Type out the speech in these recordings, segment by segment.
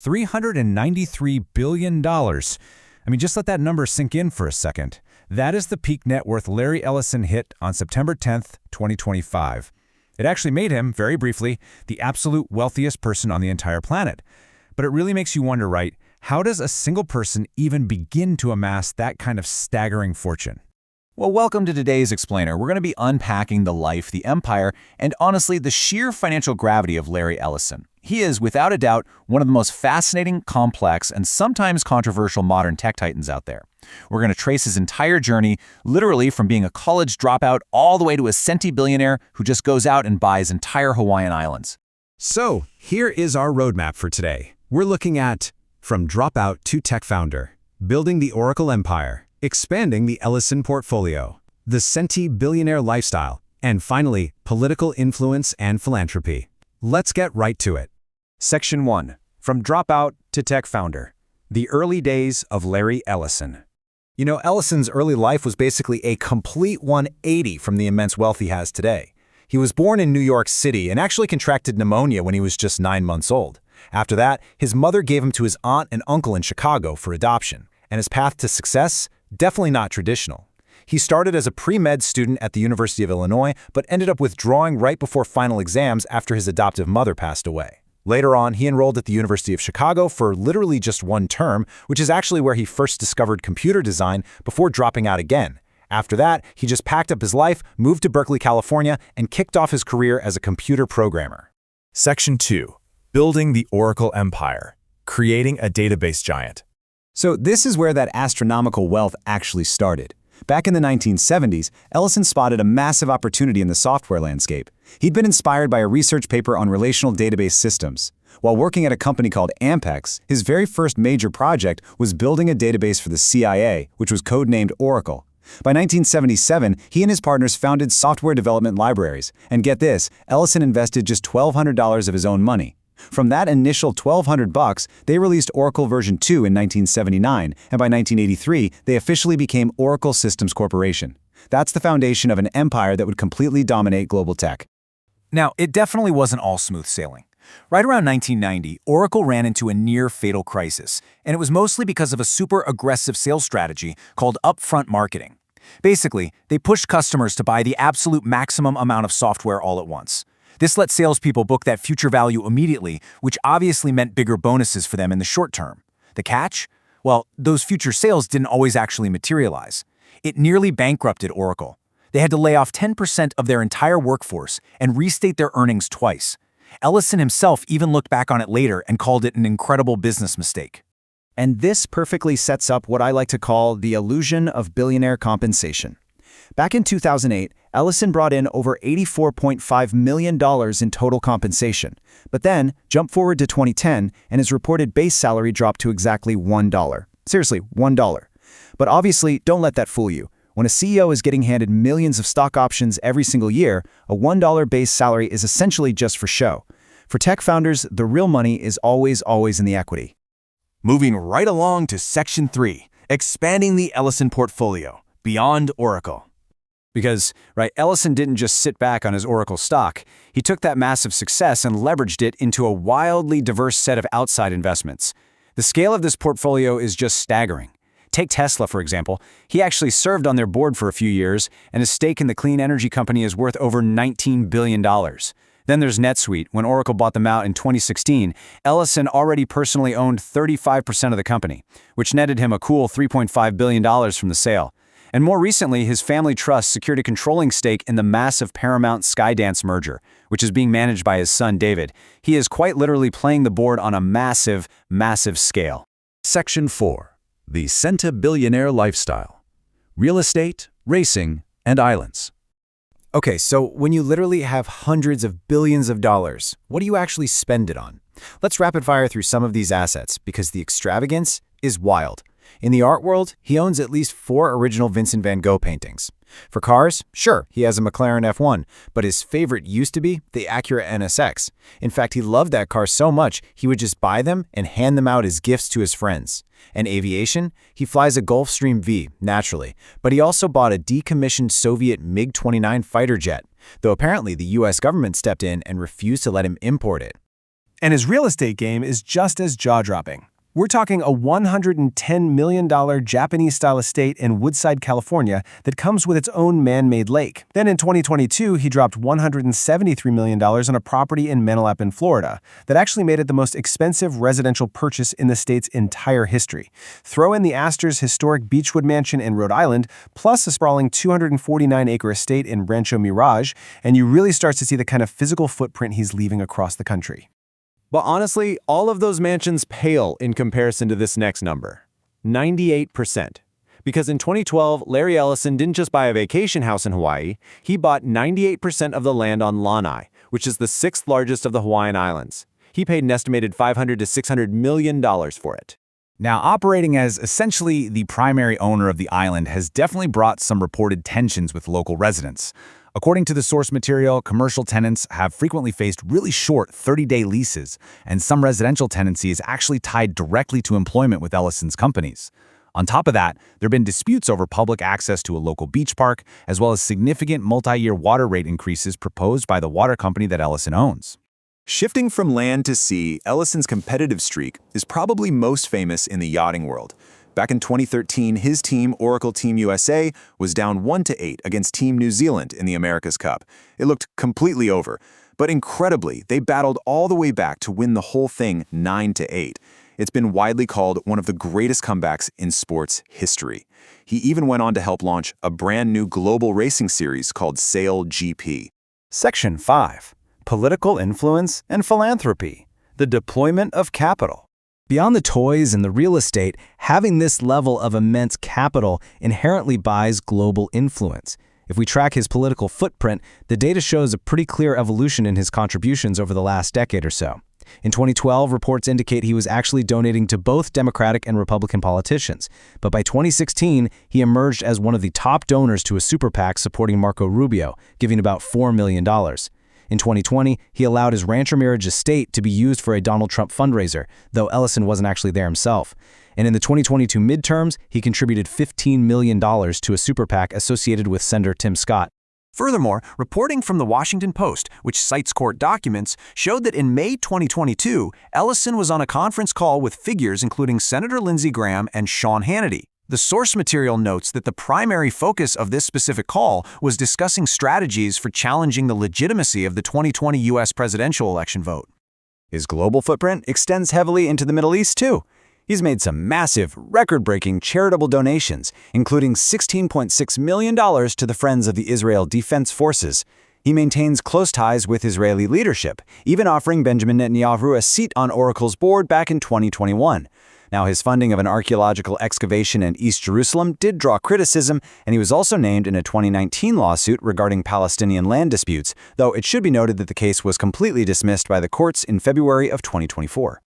$393 billion. I mean, just let that number sink in for a second. That is the peak net worth Larry Ellison hit on September 10th, 2025. It actually made him, very briefly, the absolute wealthiest person on the entire planet. But it really makes you wonder, right? How does a single person even begin to amass that kind of staggering fortune? Well, welcome to today's Explainer. We're going to be unpacking the life, the empire, and honestly, the sheer financial gravity of Larry Ellison. He is, without a doubt, one of the most fascinating, complex, and sometimes controversial modern tech titans out there. We're going to trace his entire journey, literally from being a college dropout all the way to a centi-billionaire who just goes out and buys entire Hawaiian islands. So, here is our roadmap for today. We're looking at from dropout to tech founder, building the Oracle empire, expanding the Ellison portfolio, the centi-billionaire lifestyle, and finally, political influence and philanthropy. Let's get right to it. Section 1. From dropout to tech founder. The early days of Larry Ellison. You know, Ellison's early life was basically a complete 180 from the immense wealth he has today. He was born in New York City and actually contracted pneumonia when he was just 9 months old. After that, his mother gave him to his aunt and uncle in Chicago for adoption. And his path to success? Definitely not traditional. He started as a pre-med student at the University of Illinois, but ended up withdrawing right before final exams after his adoptive mother passed away. Later on, he enrolled at the University of Chicago for literally just 1 term, which is actually where he first discovered computer design before dropping out again. After that, he just packed up his life, moved to Berkeley, California, and kicked off his career as a computer programmer. Section 2. Building the Oracle empire. Creating a database giant. So this is where that astronomical wealth actually started. Back in the 1970s, Ellison spotted a massive opportunity in the software landscape. He'd been inspired by a research paper on relational database systems. While working at a company called Ampex, his very first major project was building a database for the CIA, which was codenamed Oracle. By 1977, he and his partners founded software development libraries. And get this, Ellison invested just $1,200 of his own money. From that initial $1,200, they released Oracle version 2 in 1979, and by 1983, they officially became Oracle Systems Corporation. That's the foundation of an empire that would completely dominate global tech. Now, it definitely wasn't all smooth sailing. Right around 1990, Oracle ran into a near-fatal crisis, and it was mostly because of a super aggressive sales strategy called upfront marketing. Basically, they pushed customers to buy the absolute maximum amount of software all at once. This let salespeople book that future value immediately, which obviously meant bigger bonuses for them in the short term. The catch? Well, those future sales didn't always actually materialize. It nearly bankrupted Oracle. They had to lay off 10% of their entire workforce and restate their earnings twice. Ellison himself even looked back on it later and called it an incredible business mistake. And this perfectly sets up what I like to call the illusion of billionaire compensation. Back in 2008, Ellison brought in over $84.5 million in total compensation. But then, jump forward to 2010, and his reported base salary dropped to exactly $1. Seriously, $1. But obviously, don't let that fool you. When a CEO is getting handed millions of stock options every single year, a $1 base salary is essentially just for show. For tech founders, the real money is always in the equity. Moving right along to Section 3. Expanding the Ellison portfolio. Beyond Oracle. Because, right, Ellison didn't just sit back on his Oracle stock. He took that massive success and leveraged it into a wildly diverse set of outside investments. The scale of this portfolio is just staggering. Take Tesla, for example. He actually served on their board for a few years, and his stake in the clean energy company is worth over $19 billion. Then there's NetSuite. When Oracle bought them out in 2016, Ellison already personally owned 35% of the company, which netted him a cool $3.5 billion from the sale. And more recently, his family trust secured a controlling stake in the massive Paramount Skydance merger, which is being managed by his son David. He is quite literally playing the board on a massive scale. Section 4. The centi-billionaire lifestyle. Real estate, racing, and islands. Okay, so when you literally have hundreds of billions of dollars, what do you actually spend it on? Let's rapid fire through some of these assets because the extravagance is wild. In the art world, he owns at least 4 original Vincent van Gogh paintings. For cars, sure, he has a McLaren F1, but his favorite used to be the Acura NSX. In fact, he loved that car so much, he would just buy them and hand them out as gifts to his friends. And aviation, he flies a Gulfstream V, naturally, but he also bought a decommissioned Soviet MiG-29 fighter jet, though apparently the US government stepped in and refused to let him import it. And his real estate game is just as jaw-dropping. We're talking a $110 million Japanese-style estate in Woodside, California that comes with its own man-made lake. Then in 2022, he dropped $173 million on a property in Manalapan, Florida, that actually made it the most expensive residential purchase in the state's entire history. Throw in the Astor's historic Beechwood Mansion in Rhode Island, plus a sprawling 249-acre estate in Rancho Mirage, and you really start to see the kind of physical footprint he's leaving across the country. But honestly, all of those mansions pale in comparison to this next number, 98%. Because in 2012, Larry Ellison didn't just buy a vacation house in Hawaii, he bought 98% of the land on Lanai, which is the 6th largest of the Hawaiian Islands. He paid an estimated $500 to $600 million for it. Now, operating as essentially the primary owner of the island has definitely brought some reported tensions with local residents. According to the source material, commercial tenants have frequently faced really short 30-day leases, and some residential tenancy is actually tied directly to employment with Ellison's companies. On top of that, there have been disputes over public access to a local beach park, as well as significant multi-year water rate increases proposed by the water company that Ellison owns. Shifting from land to sea, Ellison's competitive streak is probably most famous in the yachting world. Back in 2013, his team, Oracle Team USA, was down 1-8 against Team New Zealand in the America's Cup. It looked completely over, but incredibly, they battled all the way back to win the whole thing 9-8. It's been widely called one of the greatest comebacks in sports history. He even went on to help launch a brand new global racing series called Sail GP. Section 5. Political influence and philanthropy. The deployment of capital. Beyond the toys and the real estate, having this level of immense capital inherently buys global influence. If we track his political footprint, the data shows a pretty clear evolution in his contributions over the last decade or so. In 2012, reports indicate he was actually donating to both Democratic and Republican politicians. But by 2016, he emerged as one of the top donors to a super PAC supporting Marco Rubio, giving about $4 million. In 2020, he allowed his Rancho Mirage estate to be used for a Donald Trump fundraiser, though Ellison wasn't actually there himself. And in the 2022 midterms, he contributed $15 million to a super PAC associated with Senator Tim Scott. Furthermore, reporting from the Washington Post, which cites court documents, showed that in May 2022, Ellison was on a conference call with figures including Senator Lindsey Graham and Sean Hannity. The source material notes that the primary focus of this specific call was discussing strategies for challenging the legitimacy of the 2020 U.S. presidential election vote. His global footprint extends heavily into the Middle East, too. He's made some massive, record-breaking charitable donations, including $16.6 million to the Friends of the Israel Defense Forces. He maintains close ties with Israeli leadership, even offering Benjamin Netanyahu a seat on Oracle's board back in 2021. Now, his funding of an archaeological excavation in East Jerusalem did draw criticism, and he was also named in a 2019 lawsuit regarding Palestinian land disputes, though it should be noted that the case was completely dismissed by the courts in February of 2024.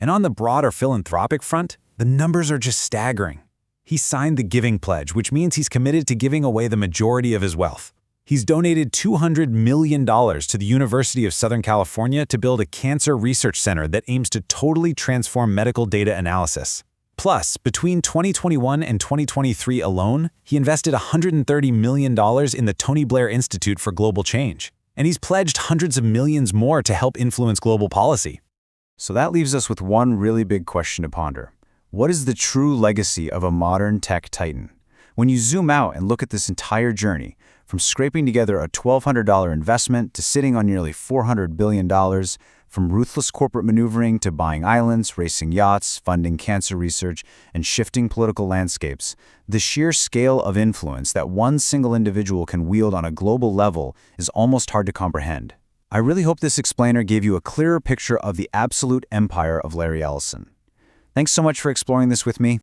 And on the broader philanthropic front, the numbers are just staggering. He signed the Giving Pledge, which means he's committed to giving away the majority of his wealth. He's donated $200 million to the University of Southern California to build a cancer research center that aims to totally transform medical data analysis. Plus, between 2021 and 2023 alone, he invested $130 million in the Tony Blair Institute for Global Change. And he's pledged hundreds of millions more to help influence global policy. So that leaves us with one really big question to ponder. What is the true legacy of a modern tech titan? When you zoom out and look at this entire journey, from scraping together a $1,200 investment to sitting on nearly $400 billion, from ruthless corporate maneuvering to buying islands, racing yachts, funding cancer research, and shifting political landscapes, the sheer scale of influence that one single individual can wield on a global level is almost hard to comprehend. I really hope this explainer gave you a clearer picture of the absolute empire of Larry Ellison. Thanks so much for exploring this with me.